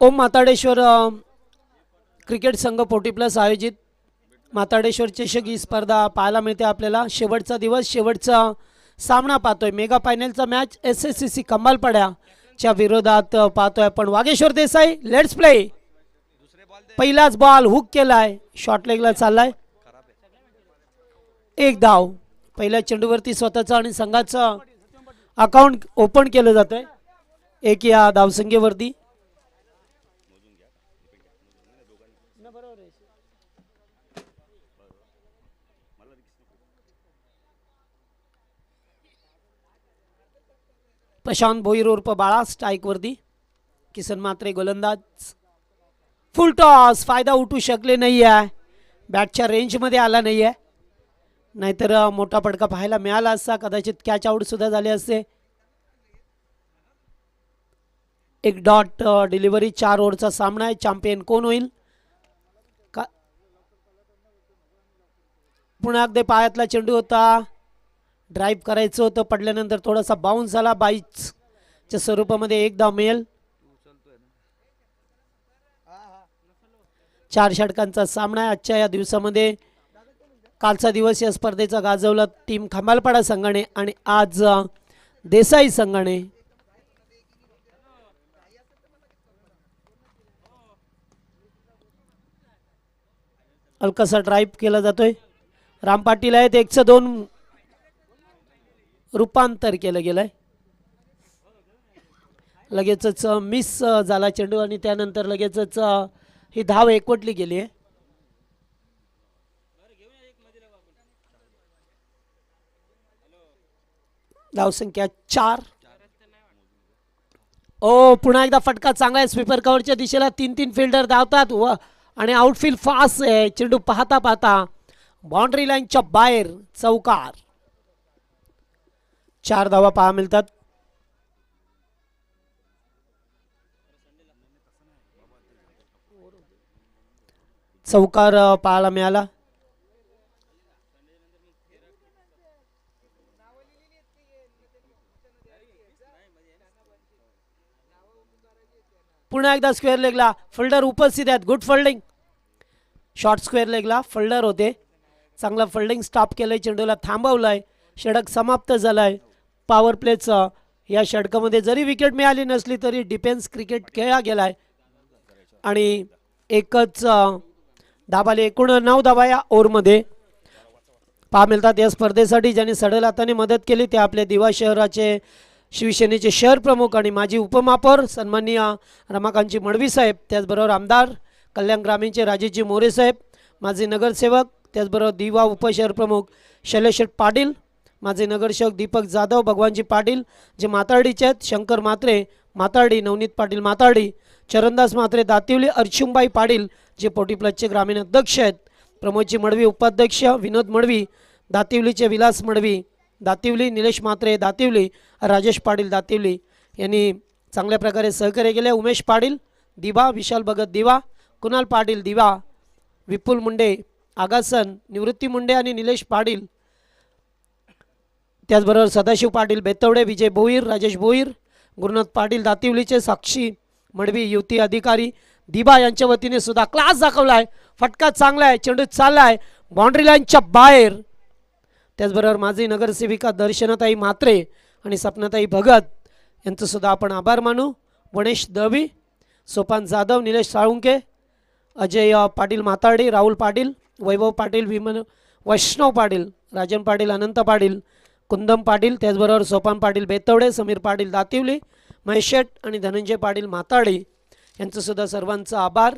ओम माताडेश्वर cricket संघ 40+ आयोजित माताडेश्वर चषक ही स्पर्धा पाहायला मिळते आपल्याला। शेवटचा दिवस, शेवटचा सामना पाहतोय। मेगा फायनलचा मॅच SSCC कंबालपाड्याच्या विरोधात पाहतोय आपण। Vageshwar Desai, let's play. पहिलाच बॉल हुक केलाय, शॉर्ट लेगला चाललाय, एक धाव। पहिल्या चेंडूवरती स्वतःचा आणि संघाचं अकाउंट ओपन केलं जातंय, एक या धावसंख्येवरती। प्रशांत भोईर उर्फ बाळा स्ट्राइक वरती, किसन मात्रे गोलंदाज। फुल टॉस, फायदा उठू शकले नाही आहे, बॅटच्या रेंज मध्ये आला नाही आहे, नाहीतर मोठा फटका पाहायला मिळाला असता, कदाचित कॅच आउट सुद्धा झाले असते। एक डॉट डिलिव्हरी, 4 ओव्हरचा सामना आहे। चॅम्पियन कोण होईल? पुन्हा अगदी पायातला चेंडू होता, ड्राईव्ह करायचं होतं, पडल्यानंतर थोडासा बाउन्स झाला, बाईचच्या स्वरूपामध्ये एक धाव मिळेल। 4 षटकांचा सामना आहे आजच्या या दिवसामध्ये। कालचा दिवस या स्पर्धेचा गाजवला टीम खंबालपाडा संघाने आणि आज देसाई संघाने। हलकासा ड्राईव्ह केला जातोय, राम पाटील आहेत, 102 रूपांतर केलं गेलंय। लगेचच मिस झाला चेंडू आणि त्यानंतर लगेचच ही धाव एकवटली गेली आहे। धावसंख्या 4। ओ पुन्हा एकदा फटका चांगला आहे स्वीपर कव्हरच्या दिशेला, 3 फिल्डर धावतात व आणि आउटफील्ड फास्ट आहे। चेंडू पाहता पाहता बाउंड्री लाईनच्या बाहेर, चौकार। 4 धावा पाहा मिळतात। चौकार पाहायला मिळाला। पुन्हा एकदा स्क्वेअर लेगला फिल्डर उपस्थित आहेत, गुड फिल्डिंग। शॉर्ट स्क्वेअर लेगला फिल्डर होते, चांगला फिल्डिंग स्टॉप केलंय, चेंडूला थांबवलंय, षटक समाप्त झालंय। पॉवर प्लेचं या षटकामध्ये जरी विकेट मिळाली नसली तरी डिफेन्स क्रिकेट खेळला गेलाय आणि एकच धाबाले एकूण 9 धावा या ओव्हरमध्ये पहा मिळतात। या स्पर्धेसाठी ज्यांनी सडेल हाताने मदत केली ते आपले दिवा शहराचे शिवसेनेचे शहर प्रमुख आणि माजी उपमहापौर सन्माननीय रमाकांतजी मडवी साहेब, त्याचबरोबर आमदार कल्याण ग्रामीणचे राजेशजी मोरे साहेब, माजी नगरसेवक, त्याचबरोबर दिवा उपशहर प्रमुख शैलेश पाटील, माजी नगरसेवक दीपक जाधव, भगवानजी पाटील जे मातार्डीचे आहेत, शंकर मात्रे मातार्डी, नवनीत पाटील मातार्डी, चरणदास मात्रे दातिवली, अर्चुमबाई पाटील जे 40+ ग्रामीण अध्यक्ष आहेत, प्रमोदजी मडवी उपाध्यक्ष, विनोद मडवी दातिवलीचे, विलास मडवी दातिवली, निलेश मात्रे दातिवली, राजेश पाटील दातिवली यांनी चांगल्या प्रकारे सहकार्य केले। उमेश पाटील दिवा, विशाल भगत दिवा, कुणाल पाटील दिवा, विपुल मुंडे आगासन, निवृत्ती मुंडे आणि निलेश पाटील, त्याचबरोबर सदाशिव पाटील बेतवडे, विजय भोईर, राजेश भोईर, गुरुनाथ पाटील दातिवलीचे, साक्षी मडवी युती अधिकारी दिबा यांच्या वतीने सुद्धा क्लास दाखवलाय। फटका चांगला आहे, चेंडू चाललाय बाउंड्री लाईनच्या बाहेर। त्याचबरोबर माजी नगरसेविका दर्शनाताई म्हात्रे आणि सपनाताई भगत यांचं सुद्धा आपण आभार मानू। गणेश दळवी, सोपान जाधव, निलेश साळुंके, अजय पाटील मातार्डी, राहुल पाटील, वैभव पाटील, विमल वैष्णव पाटील, राजन पाटील, अनंत पाटील, कुंदम पाटील, त्याचबरोबर सोपान पाटील बेतवडे, समीर पाटील दातिवली, महेश शेट आणि धनंजय पाटील मातार्डी यांचं सुद्धा सर्वांचा आभार।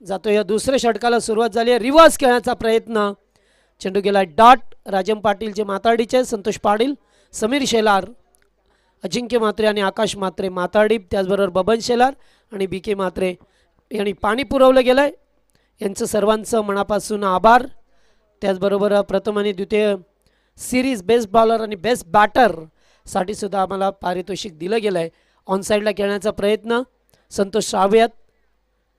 जातो या दुसऱ्या षटकाला सुरुवात झाली आहे, रिव्हर्स खेळण्याचा प्रयत्न, चेंडू गेला डॉट। राजन पाटील जे मातार्डीचे, संतोष पाटील, समीर शेलार, अजिंक्य मात्रे आणि आकाश मात्रे मातार्डी, त्याचबरोबर बबन शेलार आणि BK मात्रे यांनी पाणी पुरवलं गेलंय, यांचं सर्वांचं मनापासून आभार। त्याचबरोबर प्रथम आणि द्वितीय सिरीज बेस्ट बॉलर आणि बेस्ट बॅटर साठी सुद्धा आम्हाला पारितोषिक दिलं गेलं आहे। ऑन साईडला खेळण्याचा प्रयत्न, संतोष सावयात,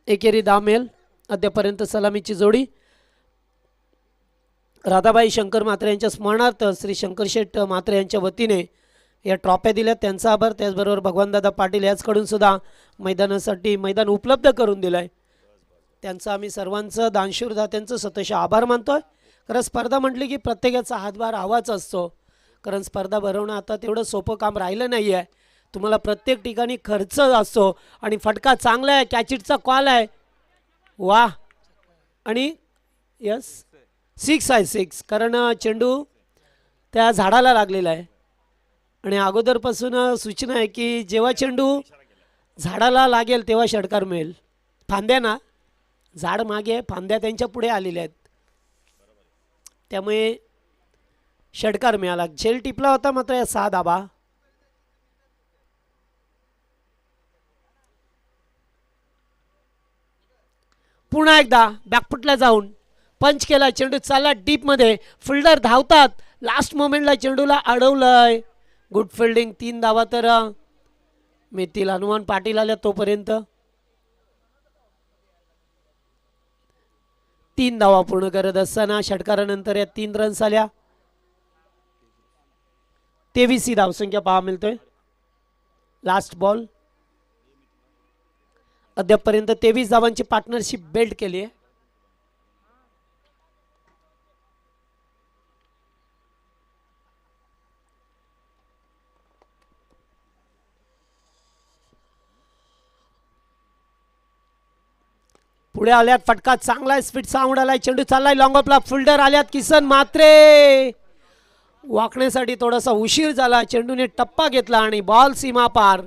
एकेरी दामेल, अद्यापर्यंत सलामीची जोडी। राधाबाई शंकर मात्रे यांच्या स्मरणार्थ श्री शंकर शेठ मात्रे यांच्या वतीने या ट्रॉफ्या दिल्यात त्यांचा आभार. त्याचबरोबर भगवानदादा पाटील याचकडून सुद्धा मैदानासाठी मैदान उपलब्ध करून दिलं आहे, त्यांचं आम्ही सर्वांचं दानशूर दात्यांचं स्वतःचे आभार मानतोय. कारण स्पर्धा म्हटली की प्रत्येकाचा हातभार हवाच असतो, कारण स्पर्धा भरवणं आता तेवढं सोपं काम राहिलं नाही आहे. तुम्हाला प्रत्येक ठिकाणी खर्च असतो आणि फटका चांगला आहे, कॅचिटचा कॉल आहे, वा. आणि यस 6 आहे 6, कारण चेंडू त्या झाडाला लागलेला आहे आणि अगोदरपासून सूचना आहे की जेव्हा चेंडू झाडाला लागेल तेव्हा षटकार मिळेल. फांद्या ना, झाड मागे फांद्या त्यांच्या पुढे आलेल्या आहेत, त्यामुळे षटकार मिळाला. झेल टिपला होता मात्र या 6 धाबा. पुन्हा एकदा बॅकफुटला जाऊन पंच केला, चेंडू चालला डीपमध्ये, फिल्डर धावतात, लास्ट मोमेंटला चेंडूला अडवलंय. Good fielding. 3 धावा तर मिळतील. हनुमान पाटील आल्या तोपर्यंत 3 धावा पूर्ण करत असताना षटकारानंतर या 3 रन्स आल्या. 23 ही धावसंख्या पाहा मिळतोय. लास्ट बॉल अद्यापपर्यंत 23 धावांची पार्टनरशिप बिल्ड केली आहे. पुढे आल्यात, फटका चांगला आहे, स्पीड साऊंड आलाय, चेंडू चाललाय लॉंग ऑफला, फिल्डर आल्यात किसन म्हात्रे. वाकण्यासाठी थोडासा उशीर झाला, चेंडूने टप्पा घेतला आणि बॉल सीमा पार.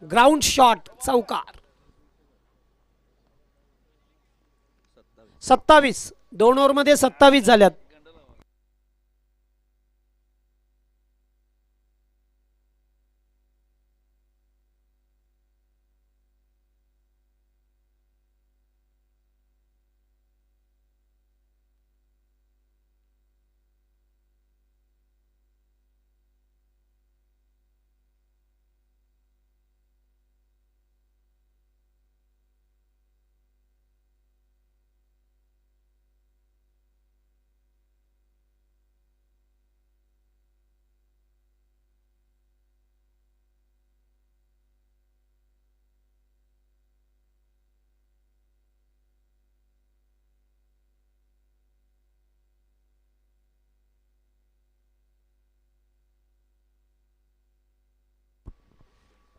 ग्राउंड शॉट, चौकार. 27 2 ओव्हरमध्ये 27 झाल्यात.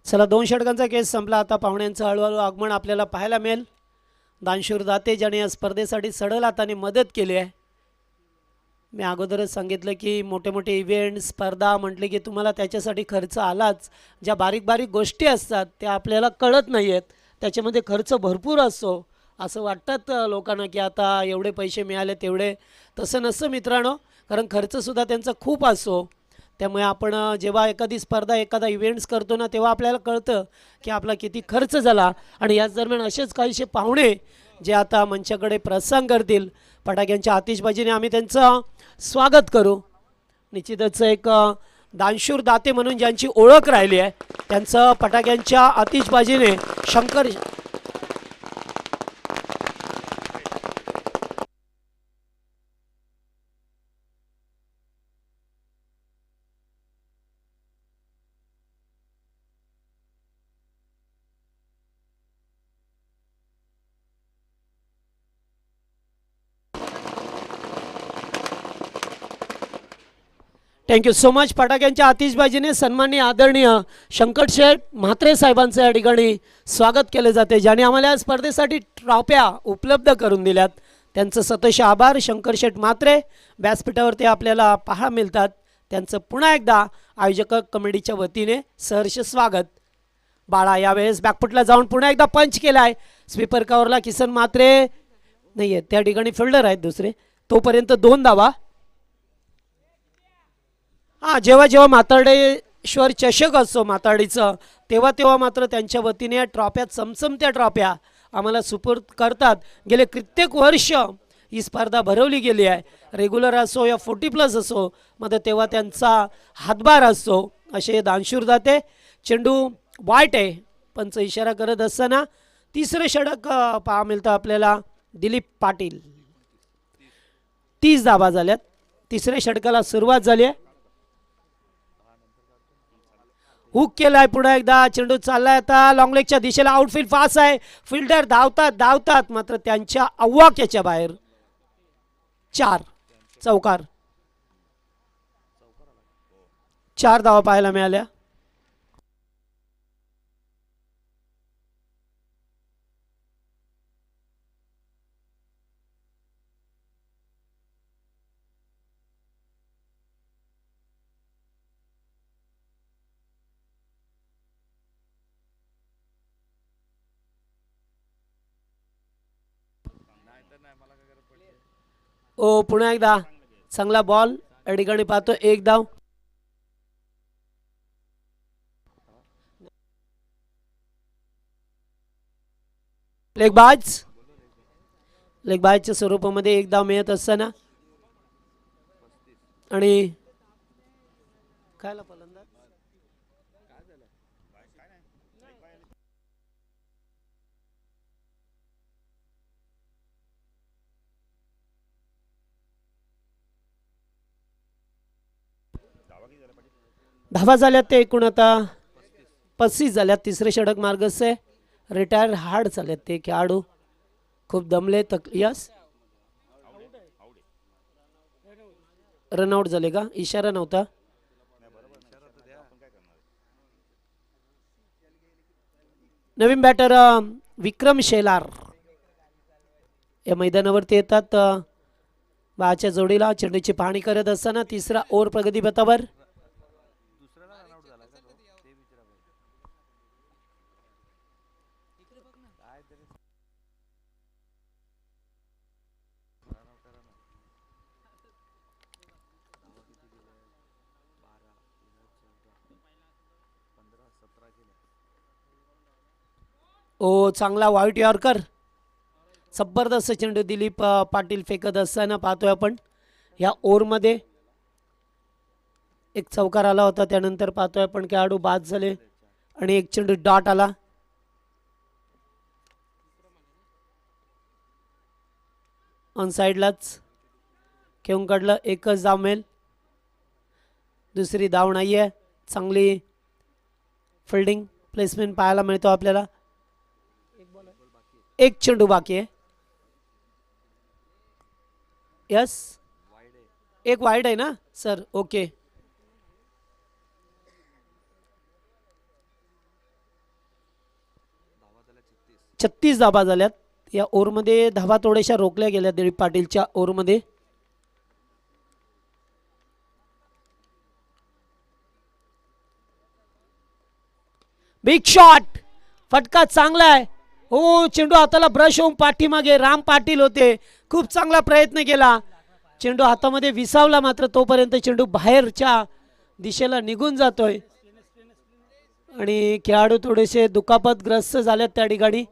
चला 2 षटकांचा केस संपला. आता पाहुण्यांचं हळूहळू आगमन आपल्याला पाहायला मिळेल. दानशूर दाते ज्याने या स्पर्धेसाठी सडल हाताने मदत केली आहे. मी अगोदरच सांगितलं की मोठे मोठे इव्हेंट स्पर्धा म्हटले की तुम्हाला त्याच्यासाठी खर्च आलाच. ज्या बारीक बारीक गोष्टी असतात त्या आपल्याला कळत नाही आहेत, त्याच्यामध्ये खर्च भरपूर असतो. असं वाटतात लोकांना की आता एवढे पैसे मिळाले तेवढे, तसं नसतं मित्रांनो, कारण खर्चसुद्धा त्यांचा खूप असतो. त्यामुळे आपण जेव्हा एखादी स्पर्धा एखादा इव्हेंट्स करतो ना, तेव्हा आपल्याला कळतं की आपला किती खर्च झाला. आणि याच दरम्यान असेच काहीसे पाहुणे जे आता मंचाकडे प्रस्थान करतील, फटाक्यांच्या आतिषबाजीने आम्ही त्यांचं स्वागत करू. निश्चितच एक दानशूर दाते म्हणून ज्यांची ओळख राहिली आहे त्यांचं फटाक्यांच्या आतिषबाजीने शंकर थँक्यू सो मच. फटाक्यांच्या आतिषबाजीने सन्माननीय आदरणीय शंकर शेठ म्हात्रे साहेबांचं या ठिकाणी स्वागत केले जाते, ज्याने आम्हाला या स्पर्धेसाठी ट्रॉफ्या उपलब्ध करून दिल्यात. त्यांचं सतोष आभार. शंकर शेठ म्हात्रे व्यासपीठावरती आपल्याला पाहा मिळतात. त्यांचं पुन्हा एकदा आयोजक कमिटीच्या वतीने सहर्ष स्वागत. बाळा यावेळेस बॅकफुटला जाऊन पुन्हा एकदा पंच केला आहे. स्वीपर कव्हरला किसन म्हात्रे नाही आहेत, त्या ठिकाणी फिल्डर आहेत दुसरे. तोपर्यंत 2 धावा. जेव्हा जेव्हा माताडेश्वर चषक असतो माताडीचं, तेव्हा तेव्हा मात्र त्यांच्या वतीने या ट्रॉफ्या, चमचमत्या ट्रॉफ्या आम्हाला सुपूर्द करतात. गेले कित्येक वर्ष ही स्पर्धा भरवली गेली आहे. रेग्युलर असो या 40+ असो, मध्ये तेव्हा त्यांचा हातभार असतो. असे दानशूर दाते. चेंडू वाईट आहे, पंच इशारा करत असताना तिसरे षटक पाहा मिळतं आपल्याला. दिलीप पाटील. 30 धावा झाल्यात. तिसऱ्या षटकाला सुरुवात झाली आहे. हुक केलाय पुन्हा एकदा. चेंडू चाललाय आता लॉंग लेगच्या दिशेला. आउटफील्ड फास्ट आहे. फिल्डर धावतात मात्र त्यांच्या आवाक्याच्या बाहेर. 4 चौकार. 4 धावा पाहायला मिळाल्या. ओ पुन्हा एकदा चांगला बॉल या ठिकाणी पाहतो. 1 धाव. लेगबाजच्या स्वरूपामध्ये 1 धाव मिळत असताना आणि कायला फलंदाज धावा झाल्यात ते एकूण आता 35 झाल्यात. तिसरे षटक मार्गस्थ आहे. रिटायर हार्ड झालेत ते खेळाडू. खूप दमले. यस रनआउट झाले का? इशारा नव्हता. नवीन बॅटर विक्रम शेलार या मैदानावरती येतात. बाच्या जोडीला चेंडूची पाहणी करत असताना तिसरा ओव्हर प्रगतीपथावर. ओ चांगला व्हाईट यॉर्कर. जबरदस्त चेंडू दिलीप पाटील फेकत असताना पाहतोय आपण. या ओव्हरमध्ये एक चौकार आला होता. त्यानंतर पाहतोय आपण खेळाडू बाद झाले आणि एक चेंडू डॉट आला. ऑन साईडलाच खेळून काढलं. एकच धाव मिळेल. दुसरी धाव नाही आहे. चांगली फिल्डिंग प्लेसमेंट पाहायला मिळतो आपल्याला. एक चेंडू बाकी आहे. यस एक वाईड आहे ना सर? ओके. छत्तीस धाबा झाल्यात. या ओव्हरमध्ये धाबा थोड्याशा रोखल्या गेल्या दिलीप पाटीलच्या ओव्हरमध्ये. Big shot. फटका चांगला आहे. हो चेंडू हाताला ब्रश होऊन पाठीमागे राम पाटील होते. खूप चांगला प्रयत्न केला. चेंडू हातामध्ये विसावला मात्र तोपर्यंत चेंडू बाहेरच्या दिशेला निघून जातोय आणि खेळाडू थोडेसे दुखापतग्रस्त झालेत त्या ठिकाणी.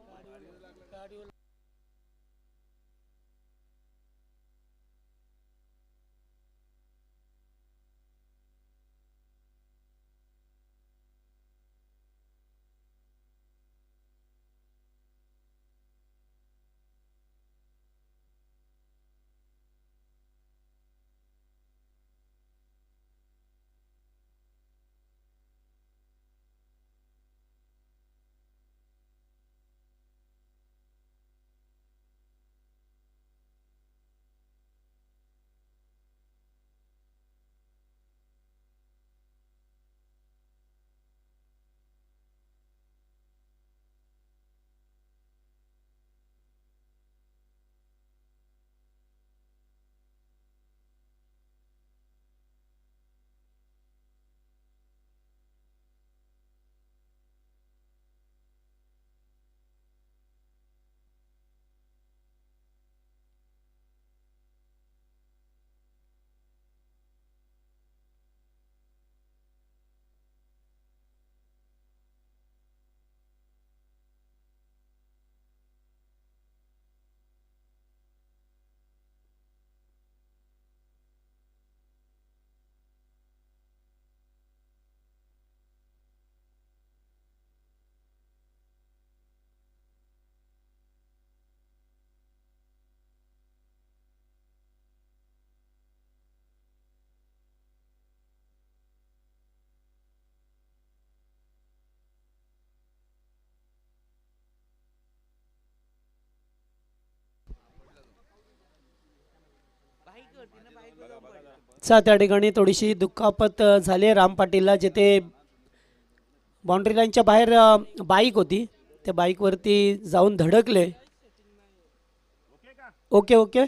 त्या ठिकाणी थोडीशी दुखापत झाली आहे राम पाटीलला, जिथे बाउंड्री लाईनच्या बाहेर बाईक होती, त्या बाईकवरती जाऊन धडकले. Okay okay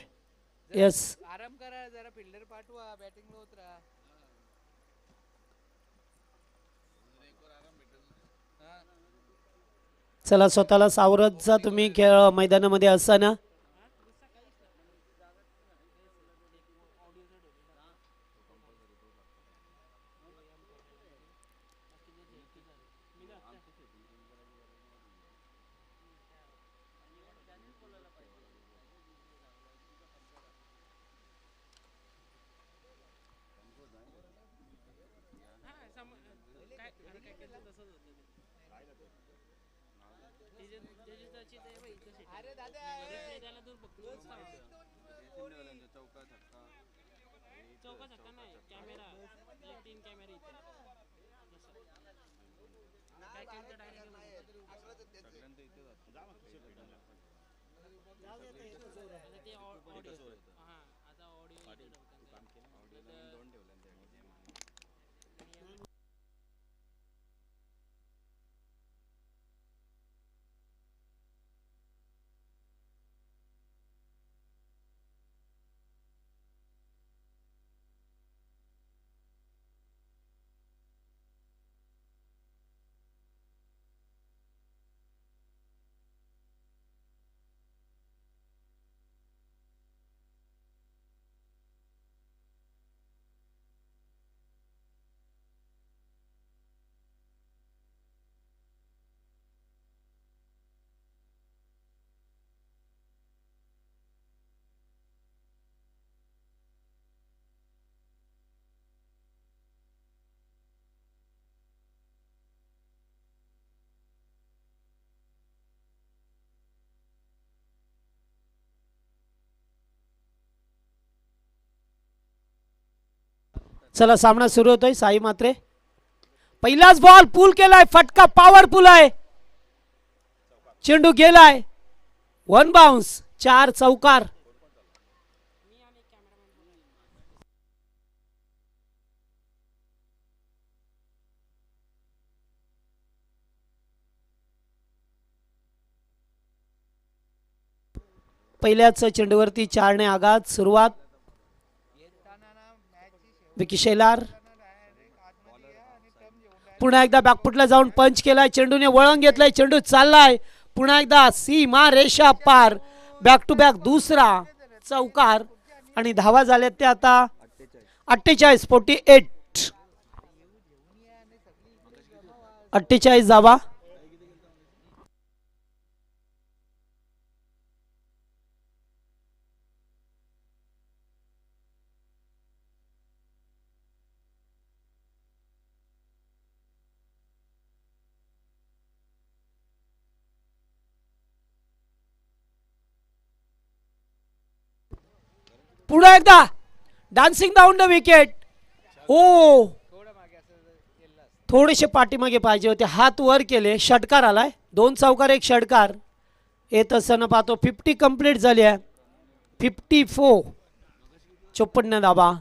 yes. आराम करा जरा, फिल्डर पाठवा, बॅटिंगला उतरा. चला स्वतःला सावरत जा तुम्ही खेळ मैदानामध्ये असताना. अरे दादा चौका छक्का नाही, कॅमेरा 3 कॅमेरे इथे काय केलं तर डायरेक्ट ते ऑडिओ. हां आता ऑडिओ चला सामना सुरू होतोय. साई मात्रे पहिलाच बॉल पुल केलाय, फटका पॉवरफुल आहे, चेंडू गेलाय, 1 बाउन्स, 4 चौकार. पहिल्याच चेंडूवरती 4 ने आघात. सुरुवात विकी शेलार पुन्हा एकदा बॅकफुटला जाऊन पंच केलाय, चेंडूने वळण घेतलाय, चेंडू चाललाय, पुन्हा एकदा सीमा रेषा पार, बॅक टू बॅक दुसरा चौकार. आणि धावा झाल्यात ते आता 48 48 धावा. पुन्हा एकदा डान्सिंग डाऊन द विकेट. ओ थोडेसे पाठीमागे पाहिजे होते, हात वर केले, षटकार आलाय. 2 चौकार 1 षटकार येत असताना पाहतो 50 कंप्लीट झाली आहे. 54 54 धावा.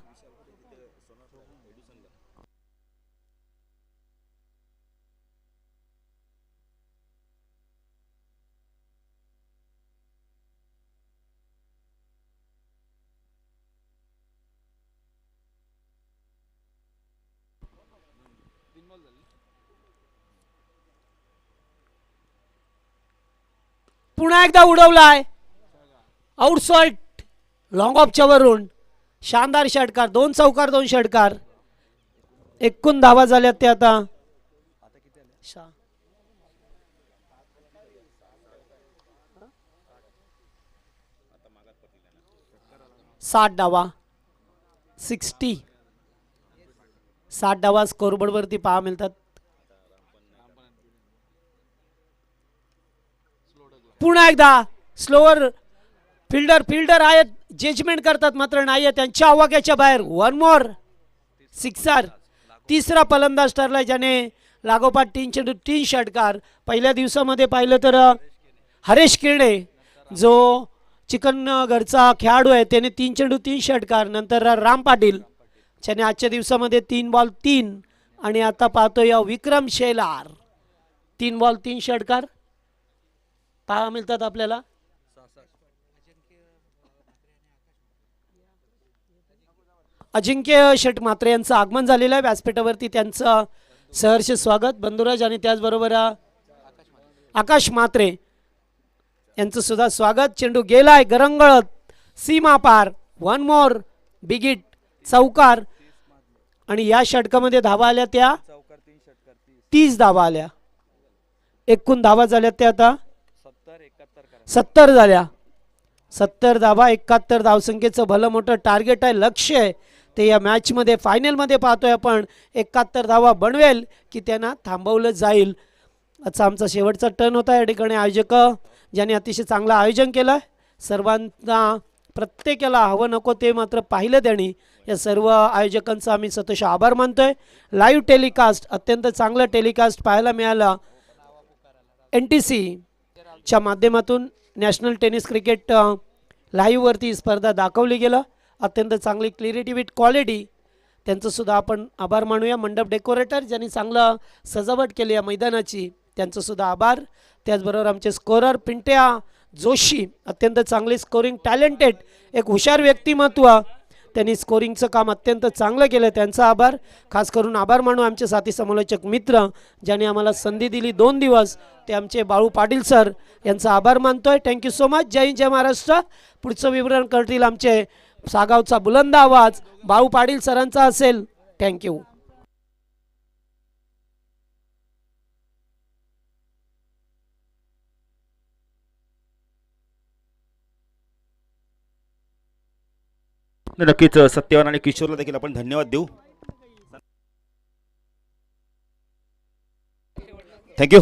पुन्हा एकदा उडवलाय, आउटसाइड लॉंग ऑफच्या वरून शानदार षटकार. 2 चौकार 2 षटकार. एकूण धावा झाल्यात ते आता 60 धावा. 60 धावा स्कोरबोर्ड वरती पहा मिळतात. पुन्हा एकदा स्लोअर फिल्डर आहेत, जजमेंट करतात मात्र नाही, त्यांच्या आवाक्याच्या बाहेर. 1 मोर सिक्सर. तिसरा फलंदाज ठरलाय ज्याने लागोपाठ 3 चेंडू 3 षटकार. पहिल्या दिवसामध्ये पाहिलं तर हरेश किरणे जो चिकनगडचा खेळाडू आहे, त्याने 3 चेंडू 3 षटकार. नंतर राम पाटील ज्याने आजच्या दिवसामध्ये 3 बॉल 3. आणि आता पाहतोय विक्रम शेलार 3 बॉल 3 षटकार पाहायला मिळतात आपल्याला. अजिंक्य शेट म्हात्रे यांचं आगमन झालेलं आहे व्यासपीठावरती. त्यांचं सहर्ष स्वागत बंधुराज आणि त्याचबरोबर आकाश म्हात्रे यांचं सुद्धा स्वागत. चेंडू गेलाय गरंगळत सीमा पार. 1 मोर बिगिट चौकार. आणि या षटकामध्ये धावा आल्या त्या 30 धावा आल्या. एकूण धावा झाल्या त्या आता 70 झाल्या. 70 धावा 71 धावसंख्येचं भलं मोठं टार्गेट आहे, लक्ष्य आहे ते या मॅचमध्ये फायनलमध्ये पाहतोय आपण. 71 धावा बनवेल की त्यांना थांबवलं जाईल. आजचा आमचा शेवटचा टर्न होता. या ठिकाणी आयोजक ज्यांनी अतिशय चांगलं आयोजन केलं, सर्वांना प्रत्येकाला हवं नको ते मात्र पाहिलं त्यांनी. या सर्व आयोजकांचा आम्ही सतोष आभार मानतोय. लाईव्ह टेलिकास्ट अत्यंत चांगलं टेलिकास्ट पाहायला मिळालं. NTC च्या माध्यमातून नॅशनल टेनिस क्रिकेट लाईव्हवरती स्पर्धा दाखवली गेलं. अत्यंत चांगली क्लिअरिटी विथ क्वालिटी. त्यांचं सुद्धा आपण आभार मानूया. मंडप डेकोरेटर ज्यांनी चांगलं सजावट केली या मैदानाची, त्यांचं सुद्धा आभार. त्याचबरोबर आमचे स्कोरर पिंट्या जोशी अत्यंत चांगले स्कोरिंग टॅलेंटेड एक हुशार व्यक्तिमत्व, त्यांनी स्कोरिंगचं काम अत्यंत चांगलं केलं, त्यांचा आभार. खास करून आभार मानू आमचे साथी समालोचक मित्र ज्यांनी आम्हाला संधी दिली 2 दिवस, ते आमचे बाळू पाटील सर यांचा आभार मानतोय. Thank you so much. जय हिंद जय महाराष्ट्र. पुढचं विवरण करतील आमचे सागावचा बुलंद आवाज बाळू पाटील सरांचा असेल. थँक्यू. नक्कीच सत्यवान आणि किशोरला देखील आपण धन्यवाद देऊ. थँक्यू.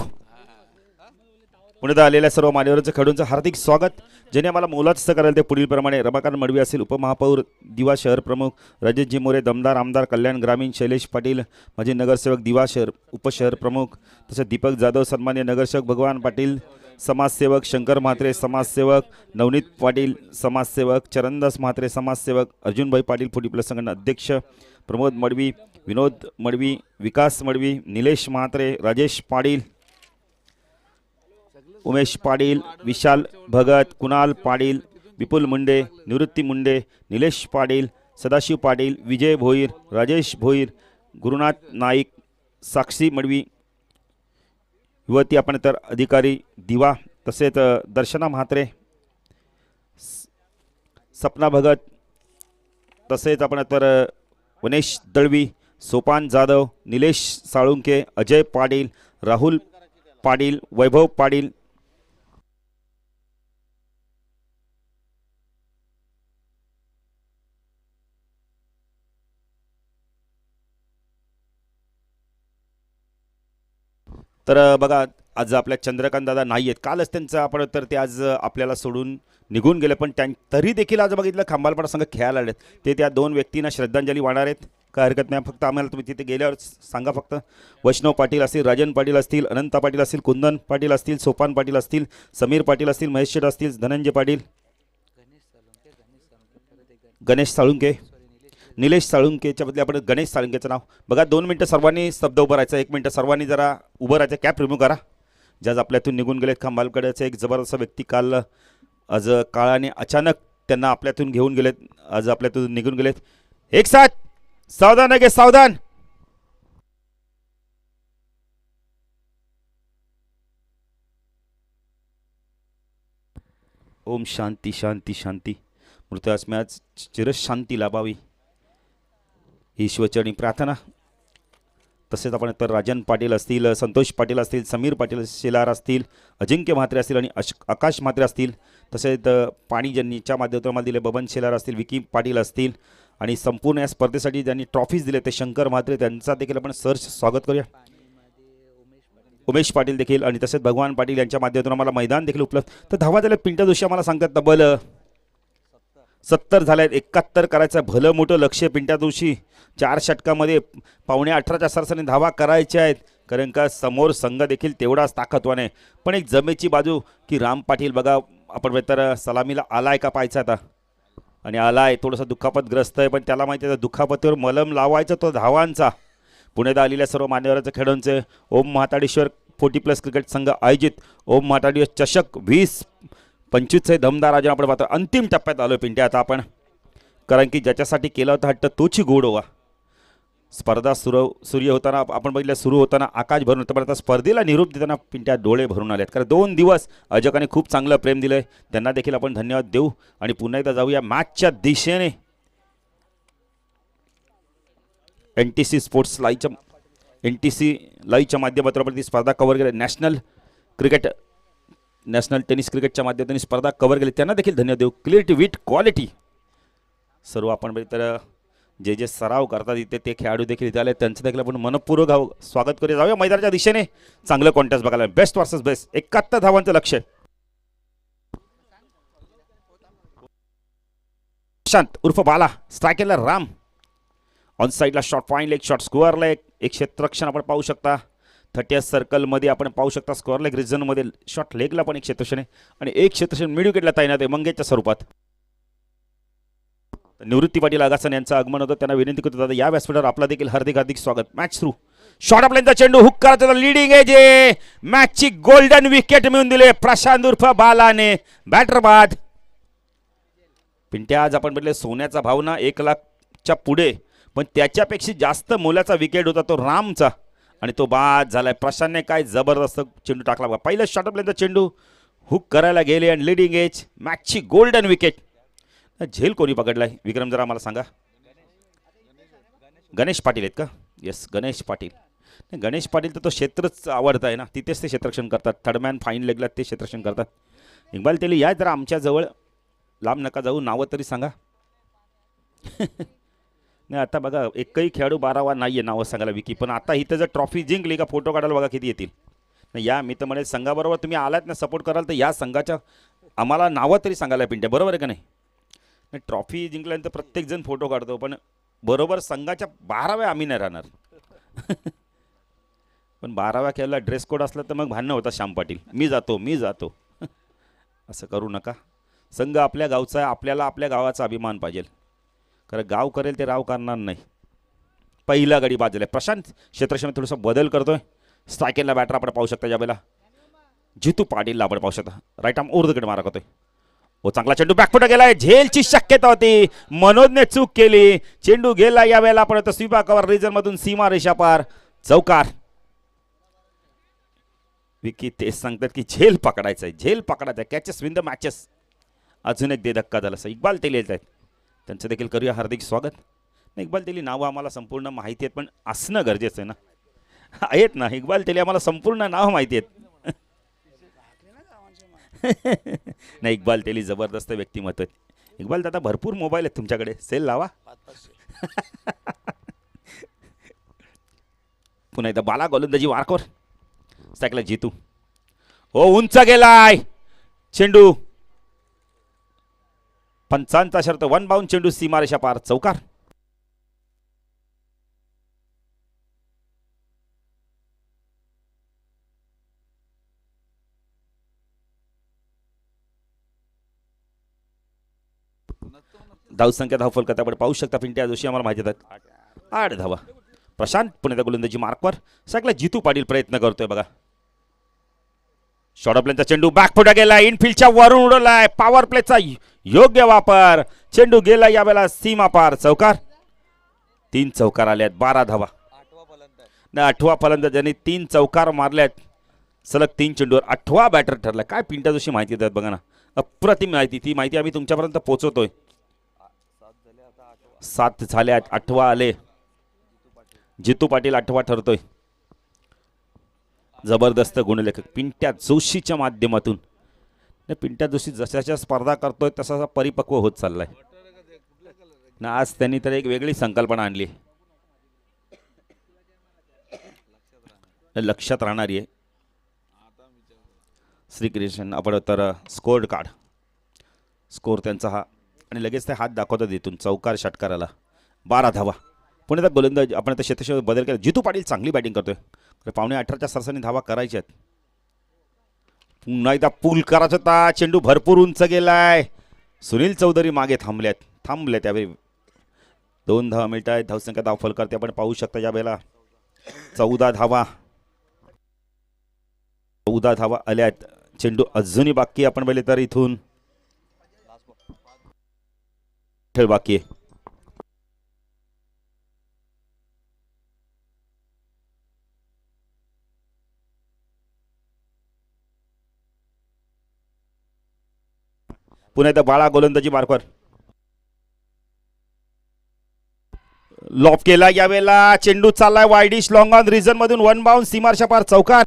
पुण्यात आलेल्या सर्व मान्यवरांचं खेळाडूंचं हार्दिक स्वागत. ज्याने आम्हाला मोलाचं सहकार्य ते पुढील प्रमाणे रमाकांत मडवी असेल, उपमहापौर दिवा शहर प्रमुख राजेशजी मोरे, दमदार आमदार कल्याण ग्रामीण शैलेश पाटील, माजी नगरसेवक दिवा शहर उपशहर प्रमुख, तसेच दीपक जाधव सन्मान्य नगरसेवक भगवान पाटील समाजसेवक, शंकर म्हात्रे समाजसेवक, नवनीत पाटील समाजसेवक, चरणदास म्हात्रे समाजसेवक, अर्जुनभाई पाटील फुटी प्लस संघटना अध्यक्ष, प्रमोद मडवी, विनोद मडवी, विकास मडवी, निलेश म्हात्रे, राजेश पाटील, उमेश पाटील, विशाल भगत, कुणाल पाटील, विपुल मुंडे, निवृत्ती मुंडे, निलेश पाटील, सदाशिव पाटील, विजय भोईर, राजेश भोईर, गुरुनाथ नाईक, साक्षी मडवी, युवती आपण तर अधिकारी दिवा, तसेच दर्शना म्हात्रे, सपना भगत, तसेच आपण तर वनेश दळवी, सोपान जाधव, निलेश साळुंके, अजय पाटील, राहुल पाटील, वैभव पाटील, तर बघा आज आपल्या चंद्रकांत दादा नाही आहेत. कालच त्यांचं आपण तर ते आज आपल्याला सोडून निघून गेले, पण तरी देखील आज बघितलं खंबालपाडा संघ खेळायला आलेत. ते त्या 2 व्यक्तींना श्रद्धांजली वाहणार आहेत. काय हरकत नाही. फक्त आम्हाला तुम्ही तिथे गेल्यावर सांगा. फक्त वैष्णव पाटील असतील, राजन पाटील असतील, अनंता पाटील असतील, कुंदन पाटील असतील, सोपान पाटील असतील, समीर पाटील असतील, महेश शेठ असतील, धनंजय पाटील, गणेश साळुंके, निलेश साळुंकेच्या बदले आपण गणेश साळुंकेचं नाव बघा. 2 मिनटं सर्वांनी शब्द उभं राहायचं. 1 मिनटं सर्वांनी जरा उभं राहायचं. कॅप रिमूव्ह करा. ज्याच आपल्यातून निघून गेलेत. खंबालकडेचे एक जबरदस्त व्यक्ती काल आज काळाने अचानक त्यांना आपल्यातून घेऊन गेलेत, आज आपल्यातून निघून गेलेत. एक साथ सावधान आहे, सावधान. ओम शांती शांती शांती. मृत्यूआत्म्यास चिरशांती लाभावी ही ईश्वरचरणी प्रार्थना. तसेच आपण तर राजन पाटील असतील, संतोष पाटील असतील, समीर पाटील शेलार असतील, अजिंक्य म्हात्रे असतील आणि आकाश म्हात्रे असतील. तसेच पाणी ज्यांनीच्या माध्यमातून आम्हाला दिले बबन शेलार असतील, विकी पाटील असतील आणि संपूर्ण या स्पर्धेसाठी ज्यांनी ट्रॉफीज दिले ते शंकर म्हात्रे, त्यांचा देखील आपण सहर्ष स्वागत करूया. उमेश पाटील देखील आणि तसेच भगवान पाटील यांच्या माध्यमातून आम्हाला मैदान देखील उपलब्ध. तर धावा झाल्या पिंट्या जोशी आम्हाला सांगतात तब्बल 70 झाल्यात. 71 करायचं भलं मोठं लक्ष्य पिंट्या जोशी. 4 षटकामध्ये 18:15च्या सरसने धावा करायच्या आहेत, कारण का समोर संघ देखील तेवढाच ताकदवान आहे. पण एक जमेची बाजू की राम पाटील बघा आपण तर सलामीला आलाय का पाहायचा आता. आणि आलाय, थोडंसं दुखापतग्रस्त आहे, पण त्याला माहिती आहे दुखापतीवर मलम लावायचा तो धावांचा. पुण्यात आलेल्या सर्व मान्यवरांचे खेळाडूंचे ओम म्हाताडेश्वर 40+ क्रिकेट संघ आयोजित ओम म्हाताडेश्वर चषक 20-25 दमदार आयोजन आपण पाहतो. अंतिम टप्प्यात आलो पिंट्या आता आपण, कारण की ज्याच्यासाठी केला होता हट्ट तोची गोड व्हा. स्पर्धा सूर्य होताना आपण बघितलं, सुरू होताना आकाश भरून होतं, पण आता स्पर्धेला निरोप देताना पिंट्या डोळे भरून आलेत. कारण 2 दिवस अजकाने खूप चांगलं प्रेम दिलं आहे, त्यांना देखील आपण धन्यवाद देऊ. आणि पुन्हा एकदा जाऊया मॅचच्या दिशेने. NTC स्पोर्ट्स लाईव्हच्या NTC लाईव्हच्या माध्यमातून आपण ती स्पर्धा कव्हर केली. नॅशनल टेनिस क्रिकेटच्या माध्यमातून स्पर्धा कव्हर केली, त्यांना देखील धन्यवाद देऊ. क्लिअरिटी विथ क्वालिटी सर्व आपण तर जे सराव करतात इथे ते खेळाडू देखील इथे आले, त्यांचं देखील आपण मनपूर्वक स्वागत करूया. जाऊया मैदानाच्या दिशेने. चांगलं कॉन्टेस्ट बघायला, बेस्ट वर्सेस बेस्ट. 71 धावांचं लक्ष. शांत उर्फ बाला, स्ट्रायकेला राम, ऑन साईडला shot point leg, shot score leg. एक क्षेत्ररक्षण आपण पाहू शकता 30 सर्कलमध्ये आपण पाहू शकता. स्कोअर लेग रिजनमध्ये शॉट लेगला पण एक क्षेत्ररक्षण आहे आणि एक क्षेत्ररक्षण मिड विकेटला तैनात आहे मंगेशच्या स्वरूपात. निवृत्ती पाटील आगासन यांचं आगमन होतं, त्यांना विनंती करतो दादा या व्यासपीठावर आपला देखील हार्दिक हार्दिक स्वागत. मॅच सुरू. शॉट आपल्यांचा चेंडू हुक करायचा, लीडिंग आहे जे मॅचची गोल्डन विकेट मिळून दिले प्रशांत उर्फ बालाने. बॅटर बाद. पिंट्या आज आपण म्हटले सोन्याचा भाव ना 1 लाखच्या पुढे, पण त्याच्यापेक्षा जास्त मोलाचा विकेट होता तो रामचा आणि तो बाद झालाय. प्रशांतने काय जबरदस्त चेंडू टाकला बघा. पहिलं शॉट आपल्यांचा चेंडू हुक करायला गेले आणि लीडिंग एज मॅचची गोल्डन विकेट. झेल कोणी पकडलाय विक्रम जरा मला सांगा. गणेश पाटील आहेत का? येस गणेश पाटील. गणेश पाटील तर तो क्षेत्रच आवडत आहे ना, तिथेच ते क्षेत्ररक्षण करतात. थर्डमॅन फाईन लेगला ते क्षेत्ररक्षण करतात. इक्बाल तेली या जरा आमच्या जवळ, लांब नका जाऊ, नावं तरी सांगा. नाही आता बघा एकही खेळाडू 12वा नाही आहे नावं सांगायला विकी, पण आता इथं जर ट्रॉफी जिंकली का फोटो काढायला बघा किती येतील. नाही या मी तर म्हणे संघाबरोबर तुम्ही आलात ना सपोर्ट कराल तर या संघाच्या आम्हाला नावं तरी सांगायला पिंट्या, बरोबर आहे का नाही? ट्रॉफी जिंकल्यानंतर प्रत्येकजण फोटो काढतो, पण बरोबर संघाच्या 12व्या आम्ही नाही राहणार. पण 12व्या खेळायला ड्रेस कोड असला तर मग भांडणं होतं. श्याम पाटील मी जातो असं करू नका. संघ आपल्या गावचा आहे, आपल्याला आपल्या गावाचा अभिमान पाहिजे. कारण गाव करेल ते राव करणार नाही. पहिला गडी बाद झाला. प्रशांत क्षेत्रक्षणात थोडासा बदल करतोय. स्ट्रायकेला बॅटर आपण पाहू शकता ज्यावेळेला जितू पाटीलला आपण पाहू शकता. राईट आर्म ओव्हर द गडी मारा करतोय. ओ चांगला चेंडू बॅकफुट गेलाय. झेलची शक्यता होती, मनोजने चूक केली. चेंडू गेला यावेळेला आपण स्वीपा कव्हर रिजन मधून सीमा रेषा पार चौकार. विकी तेच सांगतात की झेल पकडायचा आहे, झेल पकडायचा आहे. Catches win the matches. अजून एक दे धक्का झाला. इक्बाल तेली येत आहेत, त्यांचं देखील करूया हार्दिक स्वागत. नाही इक्बाल तेली नावं आम्हाला संपूर्ण माहिती आहेत, पण असणं गरजेचं आहे ना. आहेत ना इक्बाल तेली, आम्हाला संपूर्ण नाव माहिती आहेत. नाही इक्बाल तेली जबरदस्त व्यक्तिमत्व आहे. इक्बाल दादा भरपूर मोबाईल आहेत तुमच्याकडे, सेल लावा. पुन्हा एकदा बाला गोलंदाजी वारकोर स्टॅकला जितू. हो उंच गेलाय चेंडू. 55 शर्त 1 बाउंड चेंडू सीमारेषा पार चौकार. धावसंख्या धावफल करता आपण पाहू शकता. पिंट्या जोशी आम्हाला माहिती आहेत 8 धावा. प्रशांत पुण्याचा गोलंदाजी मार्कवर सगळा जितू पाटील प्रयत्न करतोय बघा. शॉर्ट ऑफलाईनचा चेंडू बॅकफुट गेला, इनफिल्डच्या वरून उडवलाय. पॉवर प्लेचा योग्य वापर. चेंडू गेला यावेळेला सीमा पार चौकार. 3 चौकार आल्यात 12 धावा. 8वा फलंदाजांनी 3 चौकार मारल्यात सलग 3 चेंडूवर. 8वा बॅटर ठरला. काय पिंट्या जोशी माहिती देतात बघा ना, अप्रतिम माहिती. ती माहिती आम्ही तुमच्यापर्यंत पोहोचवतोय. 7 झाल्यात, 8वा आले. जितू पाटील 8वा ठरतोय. जबरदस्त गुणलेखक पिंट्या जोशीच्या माध्यमातून. पिंट्या जोशी जशाच्या स्पर्धा करतोय तसा परिपक्व होत चाललाय ना. आज त्यांनी तर एक वेगळी संकल्पना आणली, लक्षात राहणारी आहे. श्रीकृष्ण आपण तर स्कोअर कार्ड स्कोअर त्यांचा हा, आणि लगेच ते हात दाखवतात इथून चौकार षटकाराला. 12 धावा. पुणे गोलंदाज आपण आता क्षेत्रक्षण बदल केला. जितू पाटील चांगली बॅटिंग करतोय. 7:15च्या सरसरी धावा करायच्या आहेत. पुन्हा एकदा पूल करायचा होता, चेंडू भरपूर उंच गेलाय. सुनील चौधरी मागे थांबले त्यावेळी 2 धावा मिळत आहेत. धावसंख्या धावफल करते आपण पाहू शकता या वेळेला 14 धावा आल्या आहेत. चेंडू अजूनही बाकी आपण पहिले तर इथून खेळ बाकी आहे. पुन्हा एकदा बाळा गोलंदाजी मार्कवर लॉप केला. यावेळेला चेंडू चाललाय वाईडिश लॉंग ऑन रिजन मधून 1 बाउंस सीमारच्या पार चौकार.